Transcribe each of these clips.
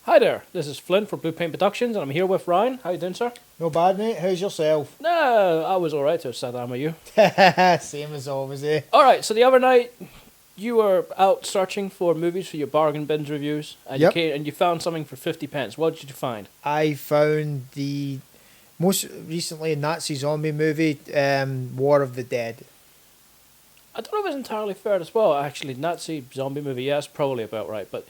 Hi there, this is Flynn from Blue Paint Productions, and I'm here with Ryan. How you doing, sir? No bad, mate. How's yourself? No, I was alright to sit down with you. Same as always, eh? Alright, so the other night, you were out searching for movies for your bargain bins reviews, and Yep. you found something for 50 pence. What did you find? I found the most recently Nazi zombie movie, War of the Dead. I don't know if it's entirely fair as well, actually. Nazi zombie movie, yeah, that's probably about right, but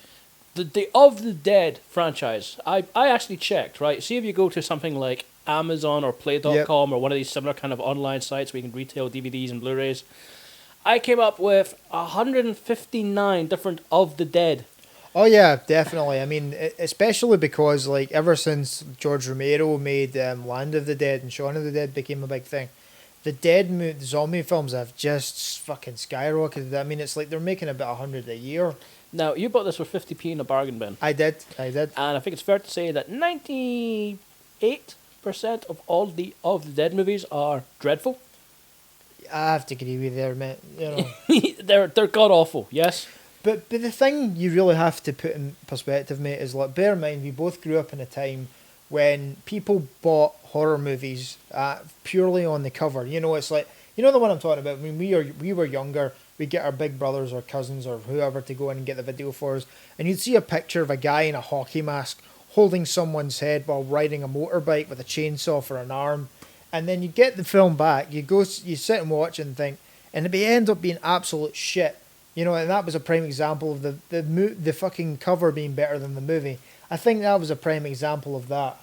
the Of the Dead franchise, I actually checked, right? See if you go to something like Amazon or Play.com or one of these similar kind of online sites where you can retail DVDs and Blu-rays. I came up with 159 different Of the Dead. Oh yeah, definitely. I mean, especially because like ever since George Romero made Land of the Dead and Shaun of the Dead became a big thing, the zombie films have just fucking skyrocketed. I mean, it's like they're making about 100 a year. Now, you bought this for 50p in a bargain bin. I did. And I think it's fair to say that 98% of all the Of the Dead movies are dreadful. I have to agree with you there, mate. You know. They're god-awful, yes? But the thing you really have to put in perspective, mate, is like, bear in mind, we both grew up in a time when people bought horror movies purely on the cover. You know, it's like, you know the one I'm talking about. When we were younger, we'd get our big brothers or cousins or whoever to go in and get the video for us, and you'd see a picture of a guy in a hockey mask holding someone's head while riding a motorbike with a chainsaw for an arm, and then you get the film back, you sit and watch and think, and it end up being absolute shit. You know, and that was a prime example of the fucking cover being better than the movie. I think that was a prime example of that.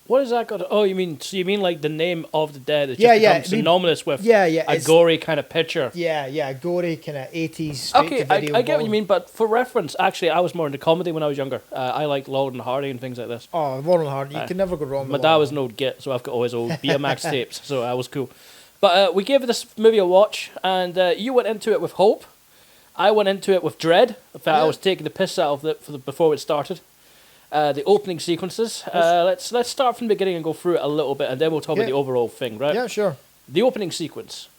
What is that got to... Oh, you mean like the name Of the Dead is just become synonymous with a gory kind of picture? Yeah, gory kind of 80s Okay, I get what you mean, but for reference, actually, I was more into comedy when I was younger. I liked Laurel and Hardy and things like this. Oh, Laurel and Hardy, you can never go wrong with My dad was an old git, so I've got all his old BMX tapes, so that was cool. But we gave this movie a watch, and you went into it with hope. I went into it with dread. In fact, I was taking the piss out of it before it started. The opening sequences. Let's start from the beginning and go through it a little bit, and then we'll talk about the overall thing, right? Yeah, sure. The opening sequence.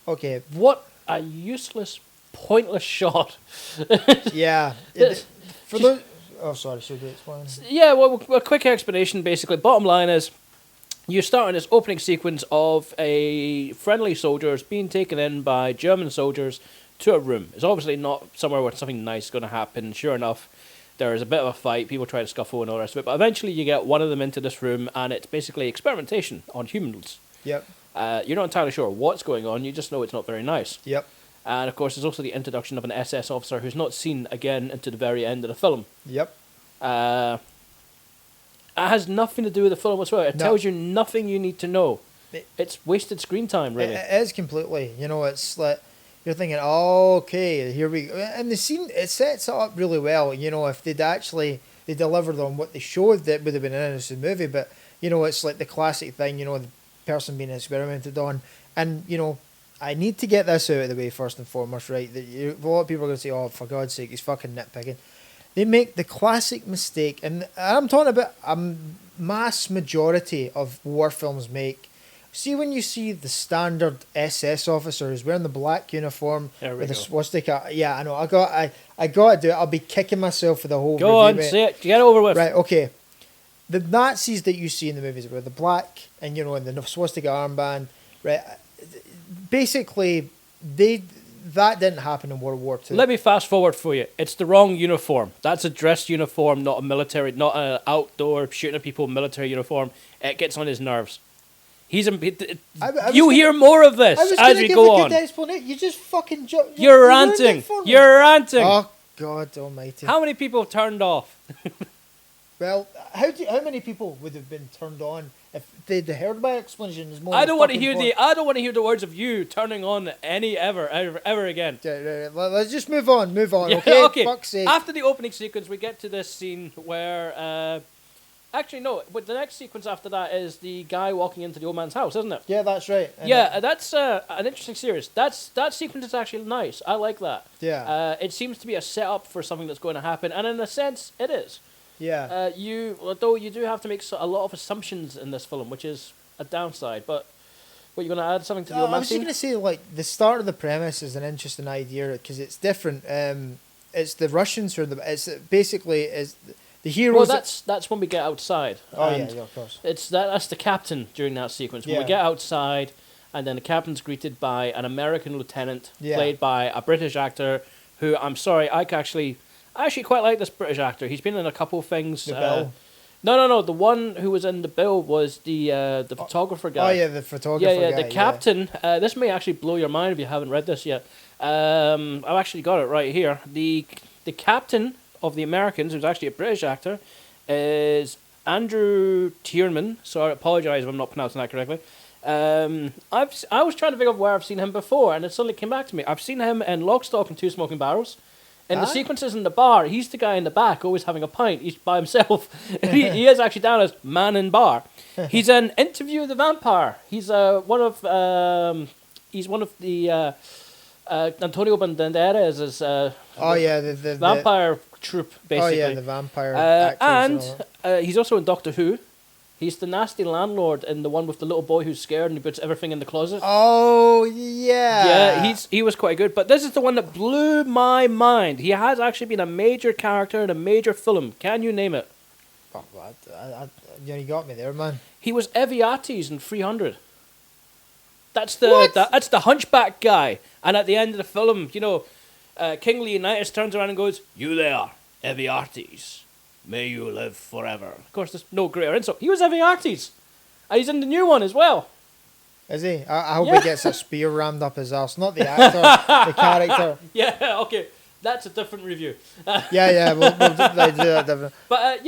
Okay. What a useless, pointless shot. Yeah. Oh, sorry. Should we explain? Yeah, well, a quick explanation, basically. Bottom line is, you start in this opening sequence of a friendly soldiers being taken in by German soldiers to a room. It's obviously not somewhere where something nice is going to happen. Sure enough, there is a bit of a fight. People try to scuffle and all the rest of it. But eventually you get one of them into this room, and it's basically experimentation on humans. Yep. You're not entirely sure what's going on. You just know it's not very nice. Yep. And, of course, there's also the introduction of an SS officer who's not seen again until the very end of the film. Yep. It has nothing to do with the film whatsoever. It tells you nothing you need to know. It's wasted screen time, really. It is completely. You know, it's like you're thinking, oh, okay, here we go. And the scene, it sets it up really well. You know, if they delivered on what they showed, that would have been an innocent movie. But, you know, it's like the classic thing, you know, the person being experimented on. And, you know, I need to get this out of the way first and foremost, right? A lot of people are going to say, oh, for God's sake, he's fucking nitpicking. They make the classic mistake, and I'm talking about a mass majority of war films make. See, when you see the standard SS officer who's wearing the black uniform with a swastika. Yeah, I know. I got to do it. I'll be kicking myself for the whole Go on, say it. Get it over with. Right, okay. The Nazis that you see in the movies with the black and, you know, and the swastika armband, right? Basically, that didn't happen in World War II. Let me fast forward for you. It's the wrong uniform. That's a dress uniform, not a military, not an outdoor shooting at people military uniform. It gets on his nerves. You hear more of this as we go on. You just fucking... You're ranting. You're ranting. Oh, God almighty. How many people turned off? Well, how many people would have been turned on if they'd heard my explanation? I don't want to hear the words of you turning on ever again. Let's just move on. Yeah, Okay. Fuck's sake. After the opening sequence, we get to this scene where actually no, but the next sequence after that is the guy walking into the old man's house, isn't it? Yeah, that's right. And that's an interesting series. That sequence is actually nice. I like that. Yeah. It seems to be a setup for something that's going to happen, and in a sense, it is. Yeah. Although you do have to make a lot of assumptions in this film, which is a downside. But what, you going to add something to the romance I was just going to say, like, the start of the premise is an interesting idea because it's different. it's the Russians who are it's basically is the Well, heroes. that's when we get outside. Oh and yeah, of course. that's the captain during that sequence. When Yeah. we get outside, and then the captain's greeted by an American lieutenant Yeah. played by a British actor who I'm sorry, I actually quite like this British actor. He's been in a couple of things. The Bill. No. The one who was in the bill was the photographer guy. Oh yeah, the photographer. Yeah, guy, the captain. This may actually blow your mind if you haven't read this yet. I've actually got it right here. The captain of the Americans, who's actually a British actor, is Andrew Tierman. So I apologise if I'm not pronouncing that correctly. I was trying to figure out where I've seen him before, and it suddenly came back to me. I've seen him in Lock, Stock, and Two Smoking Barrels. In the sequences in the bar, he's the guy in the back, always having a pint. He's by himself. he is actually down as man in bar. He's in Interview with the Vampire. He's one of the Antonio Banderas is the vampire troupe basically. Oh yeah, the vampire actors and all. He's also in Doctor Who. He's the nasty landlord in the one with the little boy who's scared and he puts everything in the closet. Oh yeah. Yeah, he was quite good. But this is the one that blew my mind. He has actually been a major character in a major film. Can you name it? Oh, you got me there, man. He was Eviates in 300. That's What? that's the hunchback guy. And at the end of the film, King Leonidas turns around and goes, "You there, Eviates. May you live forever." Of course, there's no greater insult. He was Eviates. And he's in the new one as well. Is he? I hope he gets a spear rammed up his ass. Not the actor, the character. Yeah, okay. That's a different review. Yeah, we'll do that different. But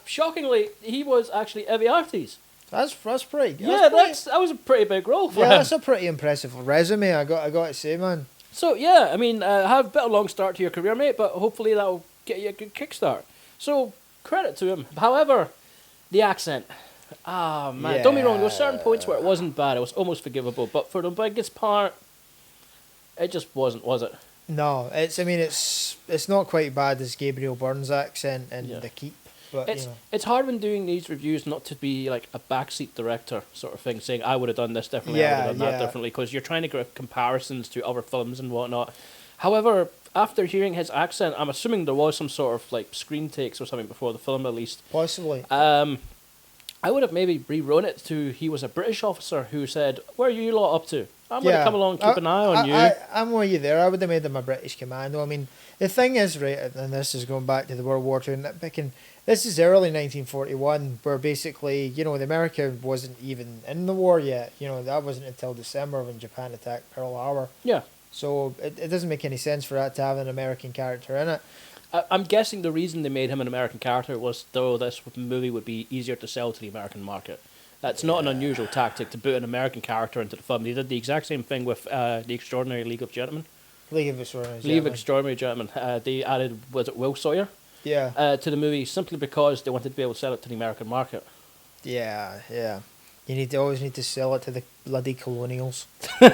shockingly, he was actually Eviates. That's pretty. Yeah, that was a pretty big role for him. that's a pretty impressive resume. I got to say, man. So yeah, I mean, have a bit of a long start to your career, mate. But hopefully that'll get you a good kickstart. So credit to him. However, the accent. Ah man, don't be wrong. There were certain points where it wasn't bad. It was almost forgivable. But for the biggest part, it just wasn't, was it? No, it's not quite bad as Gabriel Byrne's accent in The Keep. But it's hard when doing these reviews not to be like a backseat director sort of thing, saying I would have done this differently, I would have done that differently, because you're trying to get comparisons to other films and whatnot. However, after hearing his accent, I'm assuming there was some sort of like screen takes or something before the film at least. Possibly. I would have maybe rewritten it to he was a British officer who said, "Where are you lot up to? I'm going to come along and keep an eye on you." I'm with you there. I would have made them a British commando. I mean, the thing is, right, and this is going back to the World War II nitpicking, this is early 1941, where basically, the America wasn't even in the war yet. That wasn't until December when Japan attacked Pearl Harbor. Yeah. So it doesn't make any sense for that to have an American character in it. I'm guessing the reason they made him an American character was though this movie would be easier to sell to the American market. That's not an unusual tactic to put an American character into the film. They did the exact same thing with The Extraordinary League of Gentlemen. League of Extraordinary Gentlemen. They added, was it Will Sawyer? Yeah. To the movie simply because they wanted to be able to sell it to the American market. Yeah. You always need to sell it to the bloody colonials. We're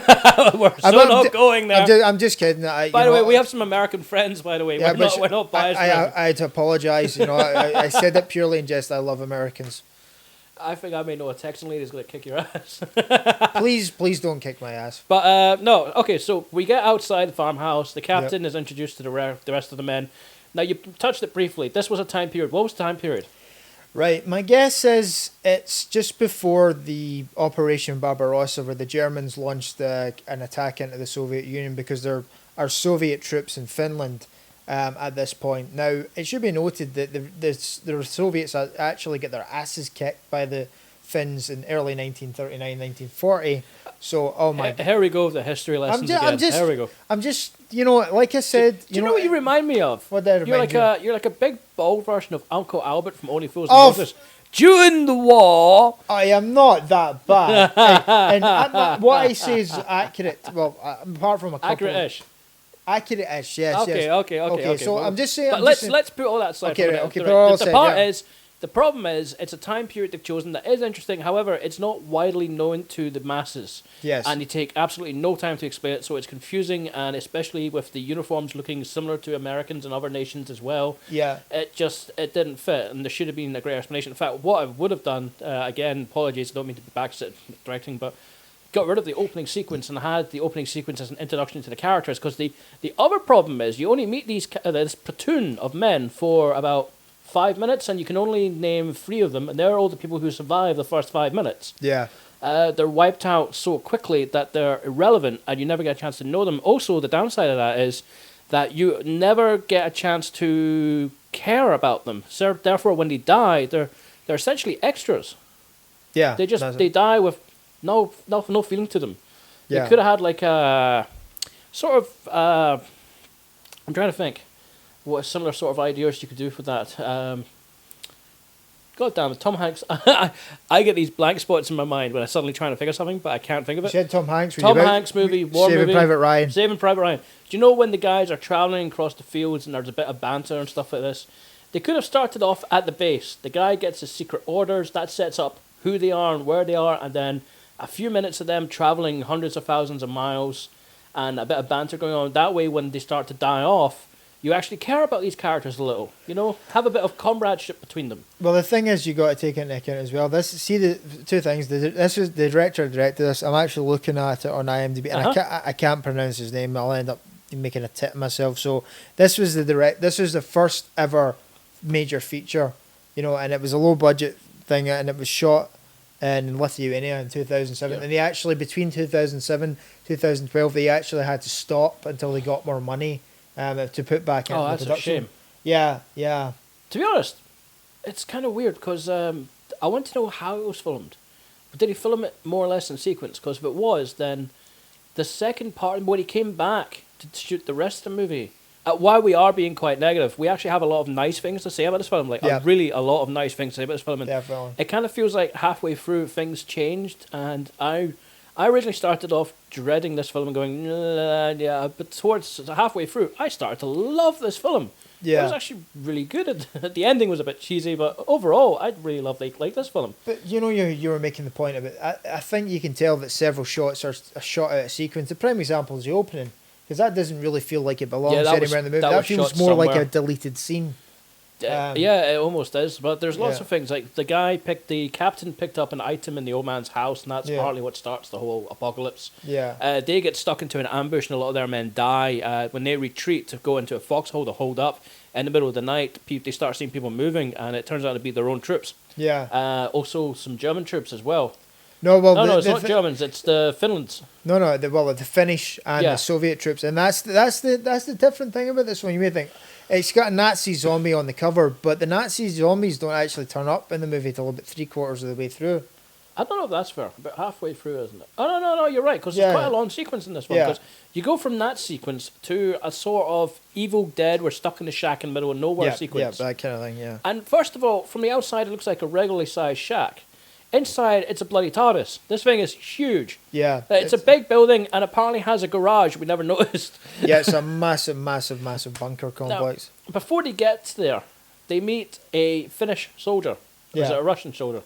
not going there. I'm just kidding. By the way, we have some American friends, by the way. Yeah, we're not biased. I had to apologise. I said it purely in jest. I love Americans. I think I may know a Texan lady is going to kick your ass. Please don't kick my ass. But no, okay, so we get outside the farmhouse. The captain is introduced to the rest of the men. Now, you touched it briefly. This was a time period. What was the time period? Right, my guess is it's just before the Operation Barbarossa, where the Germans launched an attack into the Soviet Union, because there are Soviet troops in Finland at this point. Now, it should be noted that the Soviets actually get their asses kicked by the Finns in early 1939, 1940. So, oh my... Here we go with the history lessons again. Here we go. I'm just, like I said... Do you know what you remind me of? What did I remind you? You're like a big, bald version of Uncle Albert from Only Fools and Horses. During the war... I am not that bad. and what I say is accurate. Well, apart from a couple... Accurate-ish. Accurate-ish, yes. Okay. So well, I'm just saying... But let's put all that aside. The problem is, it's a time period they've chosen that is interesting. However, it's not widely known to the masses. Yes. And you take absolutely no time to explain it, so it's confusing, and especially with the uniforms looking similar to Americans and other nations as well. Yeah. It didn't fit, and there should have been a great explanation. In fact, what I would have done, again, apologies, I don't mean to be backseat directing, but got rid of the opening sequence and had the opening sequence as an introduction to the characters. Because the other problem is you only meet this platoon of men for about 5 minutes, and you can only name 3 of them, and they're all the people who survive the first 5 minutes. Yeah. They're wiped out so quickly that they're irrelevant, and you never get a chance to know them. Also, the downside of that is that you never get a chance to care about them. So therefore, when they die, they're essentially extras. Yeah. They die with no feeling to them. Yeah. You could have had like a sort of I'm trying to think what similar sort of ideas you could do for that. God damn it, Tom Hanks. I get these blank spots in my mind when I'm suddenly trying to figure something, but I can't think of You it. said Tom Hanks. Tom Hanks movie, war Saving movie. Private Ryan. Saving Private Ryan. Do you know when the guys are traveling across the fields and there's a bit of banter and stuff like this? They could have started off at the base. The guy gets his secret orders. That sets up who they are and where they are, and then a few minutes of them traveling hundreds of thousands of miles and a bit of banter going on. That way, when they start to die off, you actually care about these characters a little. You know, have a bit of comradeship between them. Well, the thing is, you got to take into account as well. The 2 things. This is the director directed this. I'm actually looking at it on IMDb, and I can't pronounce his name. I'll end up making a tit myself. So this was the first ever major feature, you know, and it was a low budget thing, and it was shot in Lithuania in 2007. Yeah. And they actually, between 2007 2012, they actually had to stop until they got more money to put back into the that's production. a shame. Yeah. To be honest, it's kind of weird because I want to know how it was filmed. But did he film it more or less in sequence? Because if it was, then the second part, when he came back to shoot the rest of the movie, while we are being quite negative, we actually have a lot of nice things to say about this film. Like, really a lot of nice things to say about this film. And Definitely. it kind of feels like halfway through things changed, and I originally started off dreading this film and going, yeah, but towards halfway through, I started to love this film. Yeah. It was actually really good. The ending was a bit cheesy, but overall, I really loved like this film. But you know, you were making the point of it. I think you can tell that several shots are shot out of sequence. The prime example is the opening, because that doesn't really feel like it belongs anywhere in the movie. That feels more like a deleted scene. Yeah, it almost is. But there's lots of things. Like the captain picked up an item in the old man's house, and that's partly what starts the whole apocalypse. Yeah. They get stuck into an ambush, and a lot of their men die. When they retreat to go into a foxhole to hold up, in the middle of the night, they start seeing people moving, and it turns out to be their own troops. Yeah. Also, some German troops as well. No, it's not Germans. It's the Finlands. No. The Finnish and the Soviet troops, and that's the different thing about this one. You may think it's got a Nazi zombie on the cover, but the Nazi zombies don't actually turn up in the movie till about 3/4 of the way through. I don't know if that's fair. About halfway through, isn't it? Oh no, you're right. Because there's quite a long sequence in this one. Because you go from that sequence to a sort of Evil Dead, we're stuck in the shack in the middle of nowhere sequence. Yeah, that kind of thing. Yeah. And first of all, from the outside, it looks like a regularly sized shack. Inside, it's a bloody TARDIS. This thing is huge. Yeah. It's a big building, and apparently has a garage we never noticed. Yeah, it's a massive bunker complex. Now, before they get there, they meet a Finnish soldier. Or is it a Russian soldier?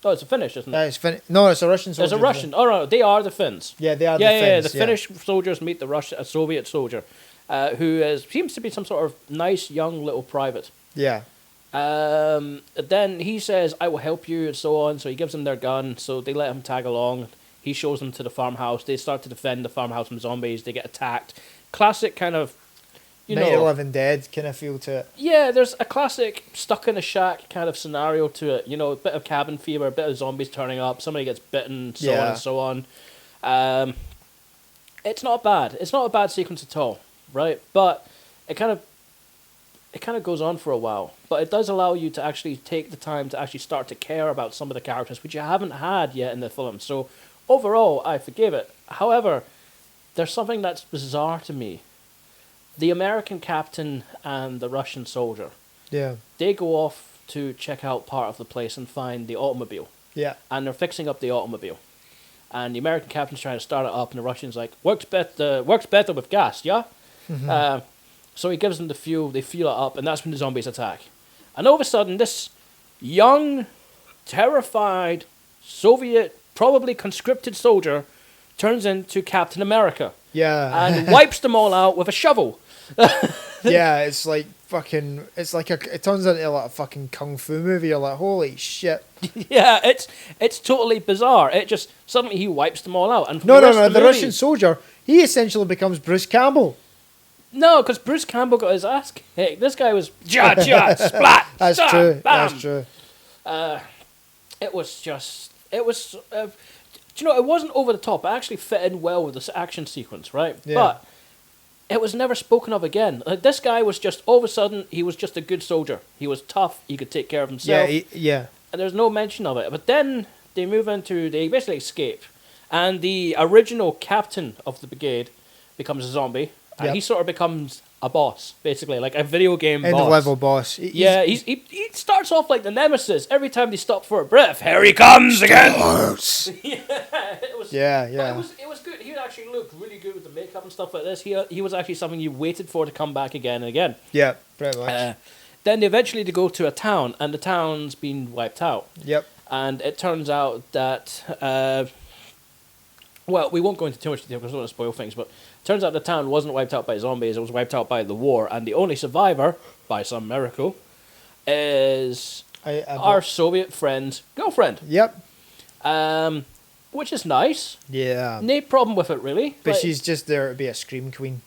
No, it's a Finnish, isn't it? No, it's a Russian soldier. It's a Russian. Oh, no, they are the Finns. Yeah, they are the Finns. Yeah, the Finnish soldiers meet a Soviet soldier, who seems to be some sort of nice young little private. Yeah. Then he says, I will help you, and so on. So he gives them their gun, so they let him tag along. He shows them to the farmhouse. They start to defend the farmhouse from zombies. They get attacked. Classic kind of, Night of the Living Dead kind of feel to it. Yeah, there's a classic stuck in a shack kind of scenario to it. You know, a bit of cabin fever, a bit of zombies turning up. Somebody gets bitten, so on and so on. It's not bad. It's not a bad sequence at all, right? But it kind of goes on for a while, but it does allow you to actually take the time to actually start to care about some of the characters, which you haven't had yet in the film. So overall, I forgive it. However, there's something that's bizarre to me. The American captain and the Russian soldier, they go off to check out part of the place and find the automobile. Yeah. And they're fixing up the automobile. And the American captain's trying to start it up, and the Russian's like, works better with gas, yeah? Mm-hmm. So he gives them the fuel, they fuel it up, and that's when the zombies attack. And all of a sudden, this young, terrified, Soviet, probably conscripted soldier turns into Captain America. Yeah. And wipes them all out with a shovel. Yeah, it's like fucking. It's like it turns into like a fucking kung fu movie. You're like, holy shit. Yeah, it's totally bizarre. It just suddenly he wipes them all out, and for No, the no, rest no. of The movie, Russian soldier, he essentially becomes Bruce Campbell. no, because Bruce Campbell got his ass kicked. This guy was ja ja splat. That's stam, true. Bam. That's true. It was just it was. Do you know, it wasn't over the top. It actually fit in well with this action sequence, right? Yeah. But it was never spoken of again. Like, this guy was just all of a sudden he was just a good soldier. He was tough. He could take care of himself. Yeah. And there's no mention of it. But then they they basically escape, and the original captain of the brigade becomes a zombie, and Yep. he sort of becomes a boss, basically, like a video game End boss. of level boss. He starts off like the nemesis. Every time they stop for a breath, here he comes again. It was, Yeah, but yeah. it was good. He actually looked really good with the makeup and stuff like this. He was actually something you waited for to come back again and again. Yeah, pretty much. Then eventually they go to a town, and the town's been wiped out. Yep. And it turns out that, well, we won't go into too much detail because I don't want to spoil things, but it turns out the town wasn't wiped out by zombies, it was wiped out by the war, and the only survivor, by some miracle, is our Soviet friend's girlfriend. Yep. Which is nice. Yeah. No problem with it, really. But Like, she's just there to be a scream queen.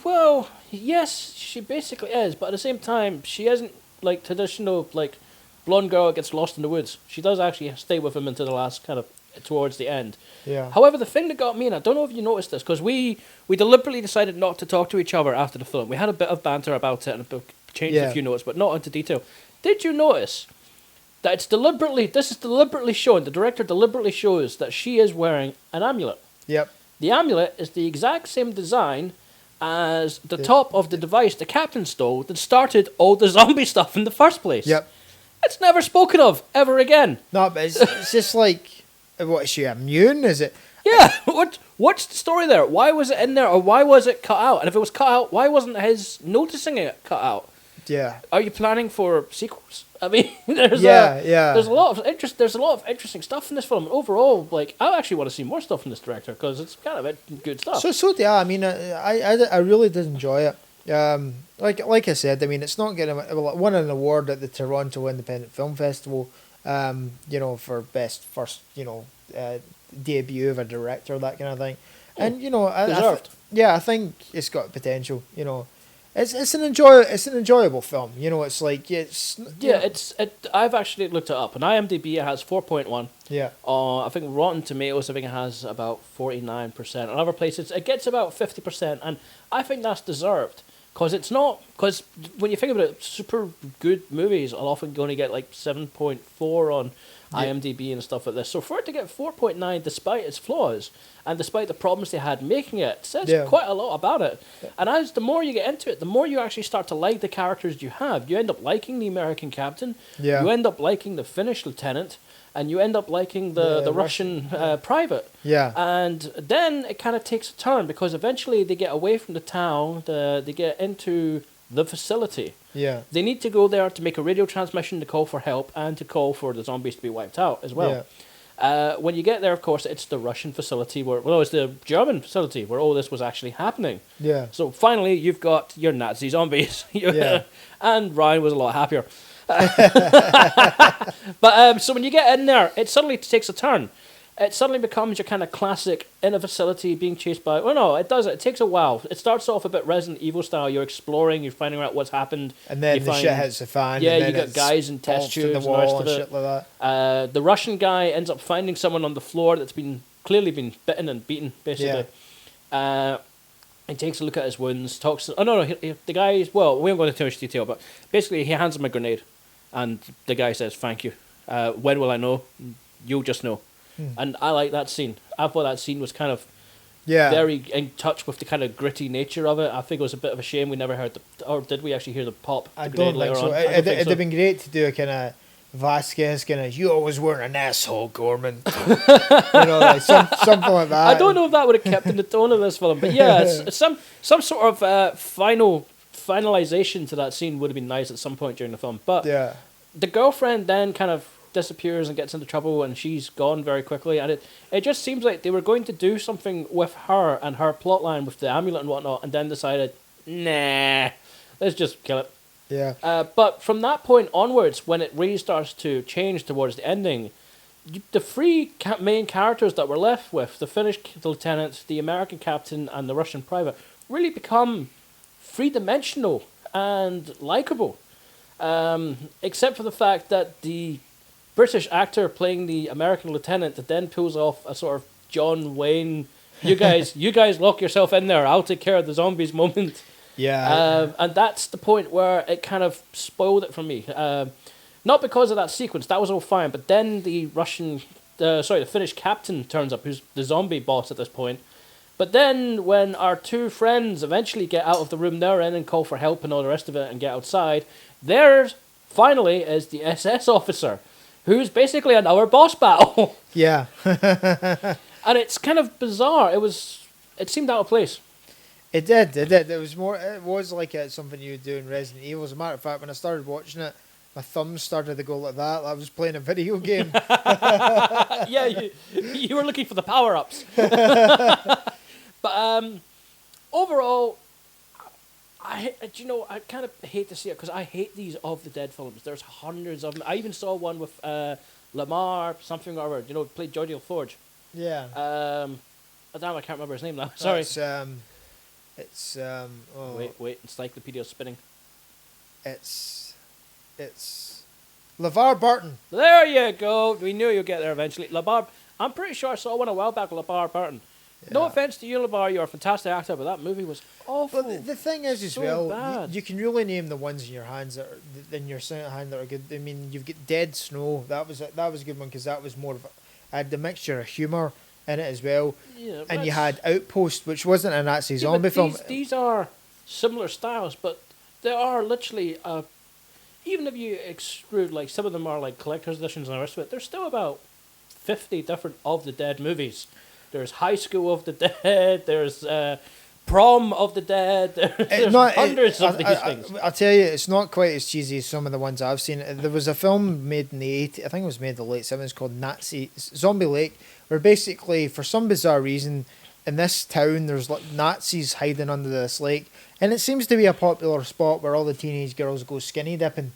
well, yes, she basically is, but at the same time, she isn't like traditional, like, blonde girl that gets lost in the woods. She does actually stay with him until the last kind of towards the end. Yeah. However, the thing that got me, and I don't know if you noticed this, because we deliberately decided not to talk to each other after the film. We had a bit of banter about it and changed a few notes, but not into detail. Did you notice that this is deliberately shown, the director deliberately shows that she is wearing an amulet. Yep. The amulet is the exact same design as the top of the device the captain stole that started all the zombie stuff in the first place. Yep. It's never spoken of ever again. No, but it's just like, what, is she immune? Is it? Yeah, what's the story there? Why was it in there, or why was it cut out? And if it was cut out, why wasn't his noticing it cut out? Yeah. Are you planning for sequels? I mean, there's a lot of interesting stuff in this film. And overall, like, I actually want to see more stuff from this director because it's kind of good stuff. So yeah. I mean, I really did enjoy it. Like I said, I mean, it's not getting won an award at the Toronto Independent Film Festival. For best first, debut of a director, that kind of thing. And deserved. I think it's got potential. It's an enjoyable film. It's like I've actually looked it up, and IMDb it has 4.1. Yeah. I think Rotten Tomatoes, I think it has about 49%. And other places it gets about 50%, and I think that's deserved. Because when you think about it, super good movies are often going to get like 7.4 on IMDb and stuff like this. So for it to get 4.9 despite its flaws and despite the problems they had making it, says quite a lot about it. And the more you get into it, the more you actually start to like the characters you have. You end up liking the American captain. Yeah. You end up liking the Finnish lieutenant. And you end up liking the Russian private. Yeah. And then it kind of takes a turn because eventually they get away from the town, they get into the facility. Yeah. They need to go there to make a radio transmission to call for help and to call for the zombies to be wiped out as well. Yeah. When you get there, of course, it's the Russian facility it's the German facility where all this was actually happening. Yeah. So finally, you've got your Nazi zombies. And Ryan was a lot happier. But so when you get in there, it suddenly takes a turn. It suddenly becomes your kind of classic in a facility being chased by. Well, no, it does. It takes a while. It starts off a bit Resident Evil style. You're exploring. You're finding out what's happened. And then shit hits the fan. Yeah, and you then got guys in test tubes the and the wall rest and of it. shit like that. The Russian guy ends up finding someone on the floor that's clearly been bitten and beaten. Basically, he takes a look at his wounds. Talks. The guy. Well, we won't go into too much detail, but basically he hands him a grenade. And the guy says, "Thank you. When will I know? You'll just know." And I like that scene. I thought that scene was kind of very in touch with the kind of gritty nature of it. I think it was a bit of a shame we never heard or did we actually hear the pop? I don't think so. It'd have been great to do a kind of Vasquez kind of, "You always were an asshole, Gorman." Like something like that. I don't know if that would have kept in the tone of this film, but yeah, it's some sort of finalization to that scene would have been nice at some point during the film. But the girlfriend then kind of disappears and gets into trouble, and she's gone very quickly. And it just seems like they were going to do something with her and her plotline with the amulet and whatnot, and then decided, nah, let's just kill it. Yeah. But from that point onwards, when it really starts to change towards the ending, the three main characters that we're left with, the Finnish lieutenant, the American captain, and the Russian private, really become three-dimensional and likable. Except for the fact that the British actor playing the American lieutenant that then pulls off a sort of John Wayne, you guys lock yourself in there, I'll take care of the zombies moment. Yeah. And that's the point where it kind of spoiled it for me. Not because of that sequence, that was all fine, but then the Finnish captain turns up, who's the zombie boss at this point. But then when our two friends eventually get out of the room they're in and call for help and all the rest of it and get outside, there finally is the SS officer, who's basically another boss battle. Yeah. And it's kind of bizarre. It seemed out of place. It did. It was like something you would do in Resident Evil. As a matter of fact, when I started watching it, my thumbs started to go like that. I was playing a video game. Yeah, you were looking for the power-ups. But overall, I kind of hate to see it because I hate these of the Dead films. There's hundreds of them. I even saw one with Lamar something or other. Played Geordie LaForge. Yeah. I can't remember his name now. Sorry. It's Wait, encyclopedia's spinning. It's LeVar Burton. There you go. We knew you'd get there eventually. LeVar. I'm pretty sure I saw one a while back with LeVar Burton. Yeah. No offense to you, LeVar, you're a fantastic actor, but that movie was awful. But the thing is, as well, bad. You can really name the ones in your hands in your second hand that are good. I mean, you've got Dead Snow. That was a good one because that was more of had the mixture of humour in it as well. Yeah, and you had Outpost, which wasn't a Nazi zombie film. These are similar styles, but they are literally even if you exclude like some of them are like collector's editions and the rest of it, there's still about 50 different of the Dead movies. There's High School of the Dead. There's Prom of the Dead. There's hundreds of these things. I'll tell you, it's not quite as cheesy as some of the ones I've seen. There was a film made in the 80s, I think it was made in the late 70s, called Zombie Lake, where basically, for some bizarre reason, in this town, there's like Nazis hiding under this lake, and it seems to be a popular spot where all the teenage girls go skinny dipping.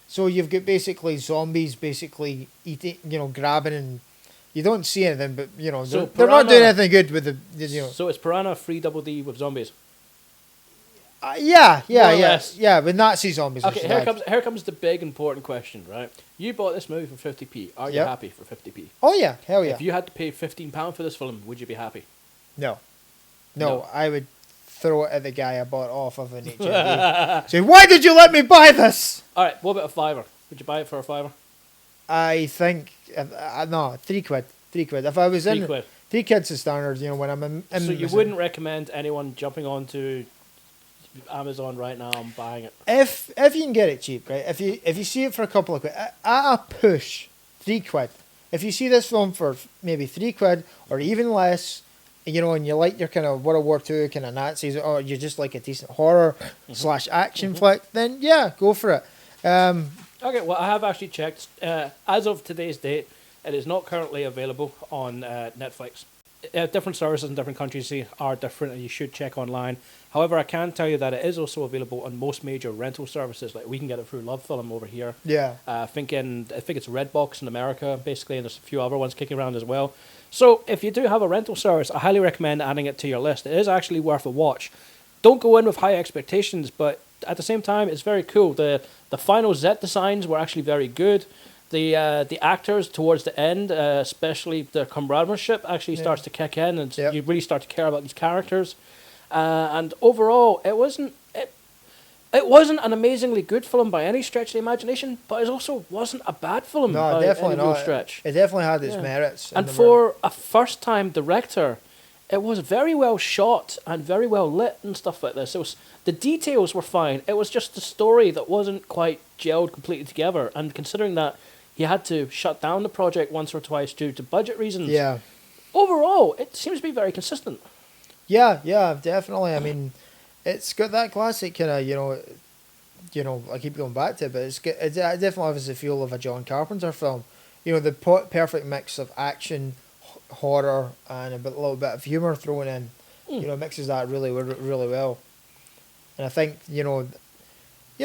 So you've got basically zombies basically eating, grabbing and... You don't see anything, but they're not doing anything good with the. So it's Piranha 3 Double D with zombies. Yeah. With Nazi zombies. Okay, here comes the big important question, right? You bought this movie for 50p. Are you happy for 50p? Oh yeah, hell yeah. If you had to pay £15 for this film, would you be happy? No, I would throw it at the guy I bought off of an HMV. Say, why did you let me buy this? All right, what about a fiver? Would you buy it for a fiver? I think no, £3. £3. If I was in £3 is standard, when I'm in. So you wouldn't recommend anyone jumping onto Amazon right now and buying it? If you can get it cheap, right? If you see it for a couple of quid, at a push, £3. If you see this film for maybe £3 or even less, and you like your kind of World War II kind of Nazis, or you just like a decent horror / action flick, then yeah, go for it. Okay, well, I have actually checked. As of today's date, it is not currently available on Netflix. Different services in different countries are different, and you should check online. However, I can tell you that it is also available on most major rental services. Like we can get it through Love Film over here. Yeah. I think it's Redbox in America, basically, and there's a few other ones kicking around as well. So if you do have a rental service, I highly recommend adding it to your list. It is actually worth a watch. Don't go in with high expectations, but at the same time, it's very cool. The final Z designs were actually very good. The actors towards the end, especially the comradeship, actually starts to kick in, and you really start to care about these characters. And overall, it wasn't an amazingly good film by any stretch of the imagination, but it also wasn't a bad film by any real stretch. It definitely had its merits. And for a first-time director, it was very well shot and very well lit and stuff like this. The details were fine. It was just the story that wasn't quite gelled completely together. And considering that he had to shut down the project once or twice due to budget reasons, overall, it seems to be very consistent. Yeah, definitely. I mean, it's got that classic kind of, I keep going back to it, but it definitely has the feel of a John Carpenter film. The perfect mix of action, horror, and a little bit of humour thrown in. Mixes that really well. And I think,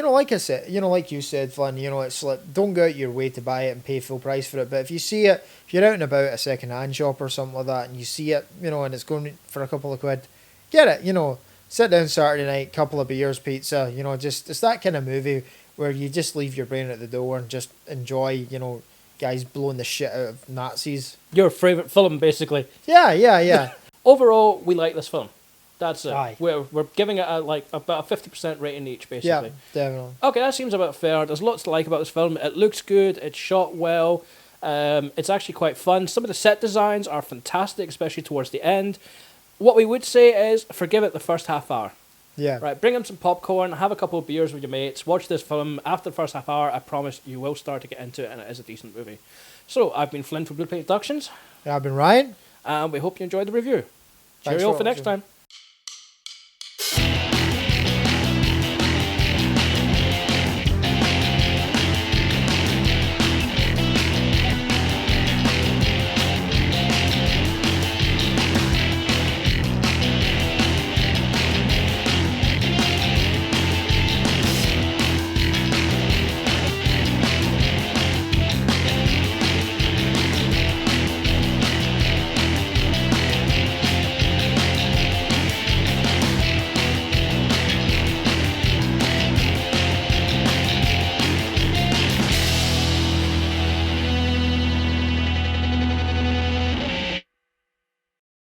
like I said, like you said, Flynn, it's like, don't go out your way to buy it and pay full price for it. But if you see it, if you're out and about at a second-hand shop or something like that, and you see it, and it's going for a couple of quid, get it, sit down Saturday night, couple of beers, pizza, it's that kind of movie where you just leave your brain at the door and just enjoy, guys blowing the shit out of Nazis. Your favourite film, basically. Yeah. Overall, we like this film. That's it. Aye. We're giving it about a 50% rating each, basically. Yeah, definitely. Okay, that seems about fair. There's lots to like about this film. It looks good. It's shot well. It's actually quite fun. Some of the set designs are fantastic, especially towards the end. What we would say is forgive it the first half hour. Yeah. Right, bring in some popcorn, have a couple of beers with your mates, watch this film. After the first half hour, I promise you will start to get into it, and it is a decent movie. So, I've been Flynn from Blue Plate Productions. I've been Ryan. And we hope you enjoyed the review. Thanks Cheerio for for next watching. time.